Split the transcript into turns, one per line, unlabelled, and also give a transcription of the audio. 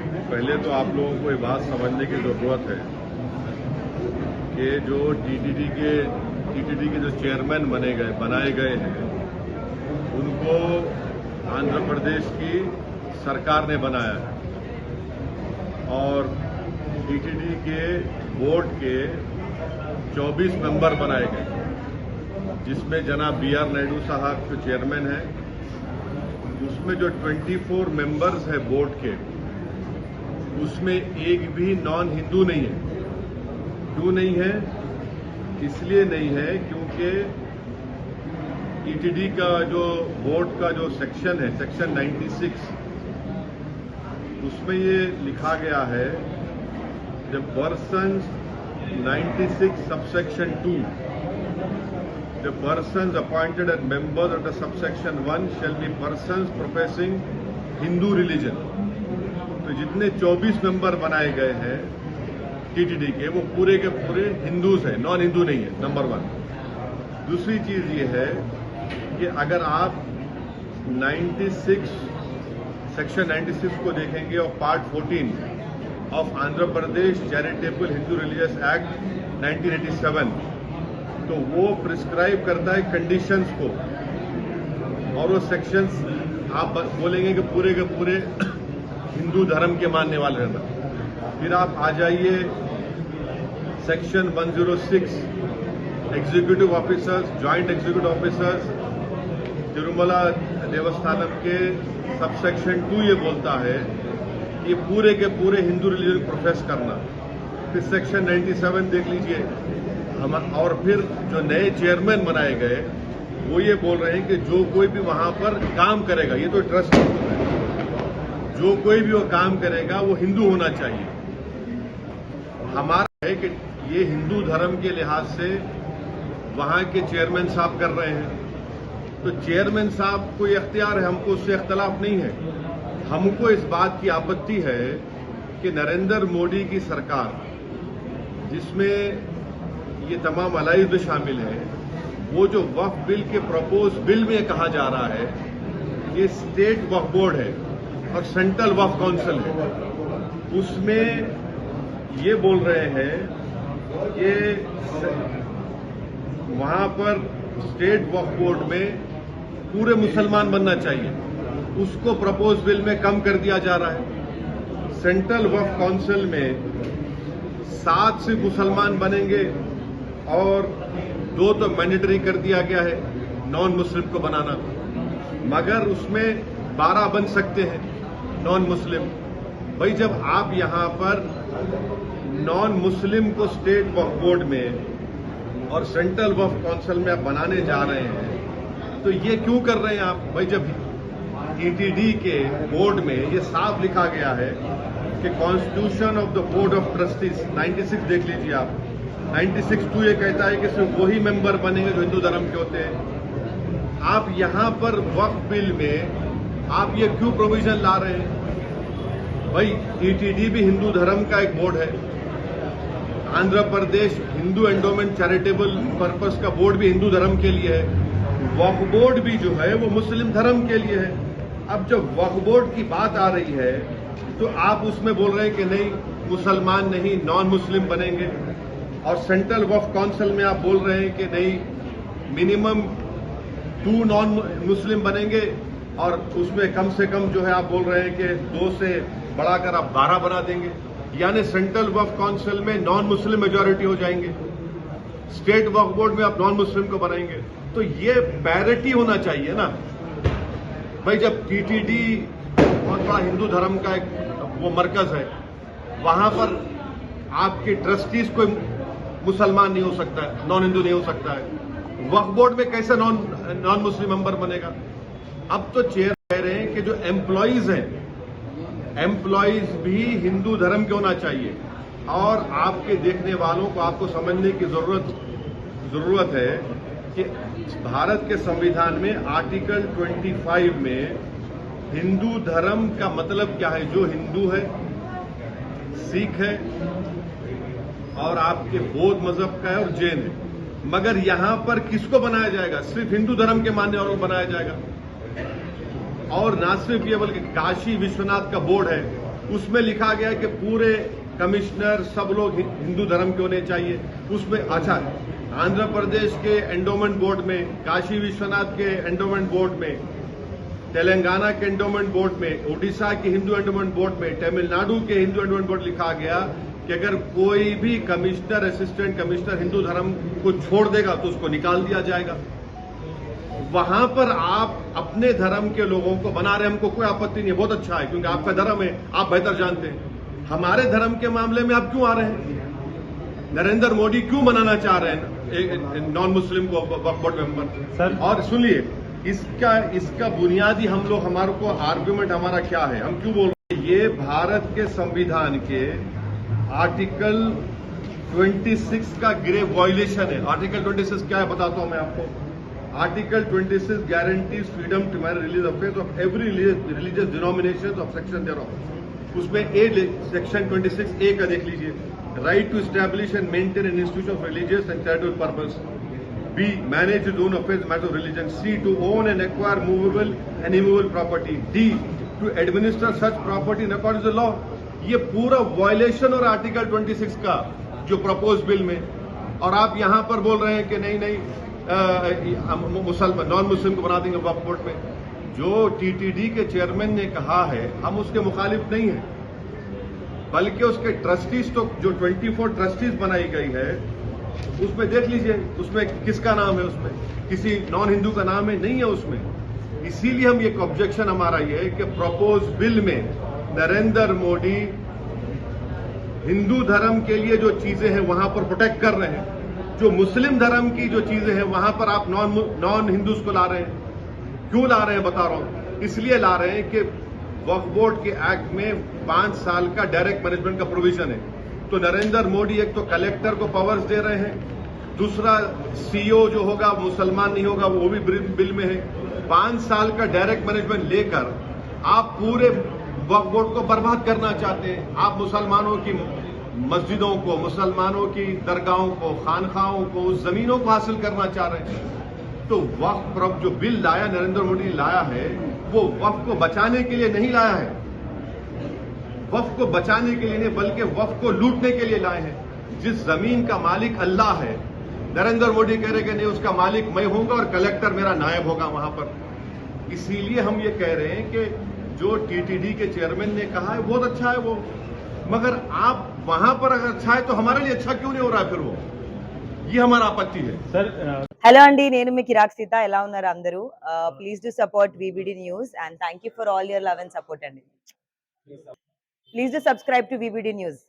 पहले तो आप लोगों को ये बात समझने की ज़रूरत है कि जो टीटीडी के जो चेयरमैन बनाए गए हैं, उनको आंध्र प्रदेश की सरकार ने बनाया है और टीटीडी के बोर्ड के 24 मेंबर बनाए गए, जिसमें जनाब BR नायडू साहब जो चेयरमैन है, उसमें जो 24 मेंबर्स है बोर्ड के, उसमें एक भी नॉन हिंदू नहीं है। क्यों नहीं है? इसलिए नहीं है क्योंकि टीटीडी का जो बोर्ड का जो सेक्शन है, सेक्शन 96, उसमें ये लिखा गया है, the persons 96 subsection 2, the persons appointed as members of the subsection 1 shall be persons professing Hindu religion। तो जितने 24 मेंबर बनाए गए हैं टीटीडी के, वो पूरे के पूरे हिंदूज हैं, नॉन हिंदू नहीं है, नंबर 1। दूसरी चीज ये है कि अगर आप 96 सेक्शन 96 को देखेंगे और part 14 of Andhra Pradesh charitable Hindu religious act 1987, तो वो प्रिस्क्राइब करता है कंडीशंस को, और वो सेक्शंस आप बोलेंगे कि पूरे के पूरे हिंदू धर्म के मानने वाले रहना। फिर आप आ जाइए section 106, executive officers, joint executive officers Tirumala Devasthanam के सबसेक्शन 2 ये बोलता है कि पूरे के पूरे हिंदू रिलीजन प्रोफेस करना। फिर सेक्शन 97 देख लीजिए, और फिर जो नए चेयरमैन बनाए गए, वो ये बोल रहे हैं कि जो कोई भी वहां पर काम करेगा, ये तो ट्रस्ट है, जो कोई भी वो काम करेगा वो हिंदू होना चाहिए। हमारा है कि ये हिंदू धर्म के लिहाज से वहां के चेयरमैन साहब कर रहे हैं, तो चेयरमैन साहब को ये अख्तियार है, हमको उससे इख्तलाफ नहीं है। हमको इस बात की आपत्ति है कि नरेंद्र मोदी की सरकार, जिसमें ये तमाम अलाइज भी शामिल है, वो जो वक्फ बिल के प्रपोज बिल में कहा जा रहा है, ये स्टेट वक्फ बोर्ड है और सेंट्रल वक्फ काउंसिल है, उसमें ये बोल रहे हैं कि वहां पर स्टेट वक्फ बोर्ड में पूरे मुसलमान बनना चाहिए, उसको प्रपोज बिल में कम कर दिया जा रहा है। सेंट्रल वक्फ काउंसिल में 7 सिर्फ मुसलमान बनेंगे और 2 तो मैंडेटरी कर दिया गया है नॉन मुस्लिम को बनाना, मगर उसमें 12 बन सकते हैं नॉन मुस्लिम। भाई, जब आप यहां पर नॉन मुस्लिम को स्टेट वक्फ बोर्ड में और सेंट्रल वक्फ काउंसिल में आप बनाने जा रहे हैं, तो ये क्यों कर रहे हैं आप? भाई, जब टीटीडी के बोर्ड में ये साफ लिखा गया है कि constitution of the board of trustees 96 देख लीजिए आप, 96(2) ये कहता है कि सिर्फ वही मेंबर बनेंगे जो हिंदू धर्म के होते हैं। आप यहां पर वक्फ बिल में आप ये क्यों प्रोविजन ला रहे हैं? भाई, टीटीडी भी हिंदू धर्म का एक बोर्ड है, Andhra Pradesh Hindu endowment charitable purpose का बोर्ड भी हिंदू धर्म के लिए है, वक्फ बोर्ड भी जो है वो मुस्लिम धर्म के लिए है। अब जब वक्फ बोर्ड की बात आ रही है, तो आप उसमें बोल रहे हैं कि नहीं, मुसलमान नहीं, नॉन मुस्लिम बनेंगे, और सेंट्रल वक्फ काउंसिल में आप बोल रहे हैं कि नहीं, मिनिमम 2 नॉन मुस्लिम बनेंगे, और उसमें कम से कम जो है आप बोल रहे हैं कि 2 से बढ़ाकर आप 12 बना देंगे, यानी सेंट्रल वक्फ काउंसिल में नॉन मुस्लिम मेजॉरिटी हो जाएंगे, स्टेट वक्फ बोर्ड में आप नॉन मुस्लिम को बनाएंगे। तो ये पैरिटी होना चाहिए ना भाई। जब टीटीडी बहुत बड़ा हिंदू धर्म का एक वो मरकज है, वहां पर आपके ट्रस्टीज कोई मुसलमान नहीं हो सकता है, नॉन हिंदू नहीं हो सकता है, वक्फ बोर्ड में कैसे नॉन मुस्लिम मेंबर बनेगा? अब तो चेयर कह रहे हैं कि जो एम्प्लॉइज हैं, एम्प्लॉइज भी हिंदू धर्म के होना चाहिए, और आपके देखने वालों को आपको समझने की जरूरत है कि भारत के संविधान में आर्टिकल 25 में हिंदू धर्म का मतलब क्या है? जो हिंदू है, सिख है, और आपके बौद्ध मजहब का है, और जैन है। मगर यहां पर किसको बनाया जाएगा? सिर्फ हिंदू धर्म के मानने वालों को बनाया जाएगा। और ना सिर्फ ये, बल्कि काशी विश्वनाथ का बोर्ड है, उसमें लिखा गया कि पूरे कमिश्नर सब लोग हिंदू धर्म के होने चाहिए। उसमें अच्छा, आंध्र प्रदेश के एंडोमेंट बोर्ड में, काशी विश्वनाथ के एंडोमेंट बोर्ड में, तेलंगाना के एंडोमेंट बोर्ड में, उड़ीसा के हिंदू एंडोमेंट बोर्ड में, तमिलनाडु के हिंदू एंडोमेंट बोर्ड लिखा गया कि अगर कोई भी कमिश्नर, असिस्टेंट कमिश्नर हिंदू धर्म को छोड़ देगा तो उसको निकाल दिया जाएगा। वहां पर आप अपने धर्म के लोगों को बना रहे, हमको कोई आपत्ति नहीं है, बहुत अच्छा है, क्योंकि आपका धर्म है, आप बेहतर जानते हैं। हमारे धर्म के मामले में आप क्यों आ रहे हैं? नरेंद्र मोदी क्यों बनाना चाह रहे हैं नॉन मुस्लिम को वक्फ बोर्ड मेंबर? सर, और सुनिए, इसका बुनियादी हम लोग, हमारे को आर्ग्यूमेंट हमारा क्या है, हम क्यों बोल रहे हैं? ये भारत के संविधान के आर्टिकल 26 का ग्रेव वायलेशन है। आर्टिकल 26 क्या है बताता हूं मैं आपको। Article 26 guarantees freedom to marry religious affairs of every religious denominations of section thereof। उसमें सेक्शन 26A का देख लीजिए, right to establish and maintain an institution of religious and charitable purpose. B, manage his own affairs, matters of religion। C, to own and acquire movable and immovable property। D, to administer such property in accordance with the law। ये पूरा violation और article 26 का जो propose bill में, और आप यहां पर बोल रहे हैं कि नहीं मुसलमान नॉन मुस्लिम को बना देंगे वक्फ बोर्ड में। जो टीटीडी के चेयरमैन ने कहा है, हम उसके मुखालिफ नहीं है, बल्कि उसके ट्रस्टीज, तो जो 24 ट्रस्टीज बनाई गई है, उसमें देख लीजिए, उसमें किसका नाम है? उसमें किसी नॉन हिंदू का नाम है? नहीं है उसमें। इसीलिए हम एक ऑब्जेक्शन हमारा ये है कि प्रपोज बिल में नरेंद्र मोदी हिंदू धर्म के लिए जो चीजें हैं वहां पर प्रोटेक्ट कर रहे हैं, जो मुस्लिम धर्म की जो चीजें हैं वहां पर आप नॉन हिंदूज को ला रहे हैं। क्यों ला रहे हैं बता रहा हूं। इसलिए ला रहे हैं कि वक्फ बोर्ड के एक्ट में 5 साल का डायरेक्ट मैनेजमेंट का प्रोविजन है। तो नरेंद्र मोदी एक तो कलेक्टर को पावर्स दे रहे हैं, दूसरा सीईओ जो होगा मुसलमान नहीं होगा, वो भी बिल में है। 5 साल का डायरेक्ट मैनेजमेंट लेकर आप पूरे वक्फ बोर्ड को बर्बाद करना चाहते हैं। आप मुसलमानों की मस्जिदों को, मुसलमानों की दरगाहों को, खानखाहों को, उस जमीनों को हासिल करना चाह रहे हैं। तो वक्फ जो बिल लाया नरेंद्र मोदी लाया है, वो वक्फ को बचाने के लिए नहीं लाया है, वक्फ को बचाने के लिए नहीं, बल्कि वक्फ को लूटने के लिए लाए हैं। जिस जमीन का मालिक अल्लाह है, नरेंद्र मोदी कह रहे कि नहीं, उसका मालिक मैं होऊंगा और कलेक्टर मेरा नायब होगा वहां पर। इसीलिए हम ये कह रहे हैं कि जो टीटीडी के चेयरमैन ने कहा है बहुत अच्छा है वो, मगर आप वहां पर अगर अच्छा है तो हमारे लिए अच्छा क्यों नहीं हो रहा है फिर वो? ये हमारा आपत्ति है सर।
హలో అండి, నేను మీ కిరాక్ సీత. ఎలా ఉన్నారు అందరూ? Please do support VBD news and thank you for all your love and support అండి. Please do subscribe to VBD news.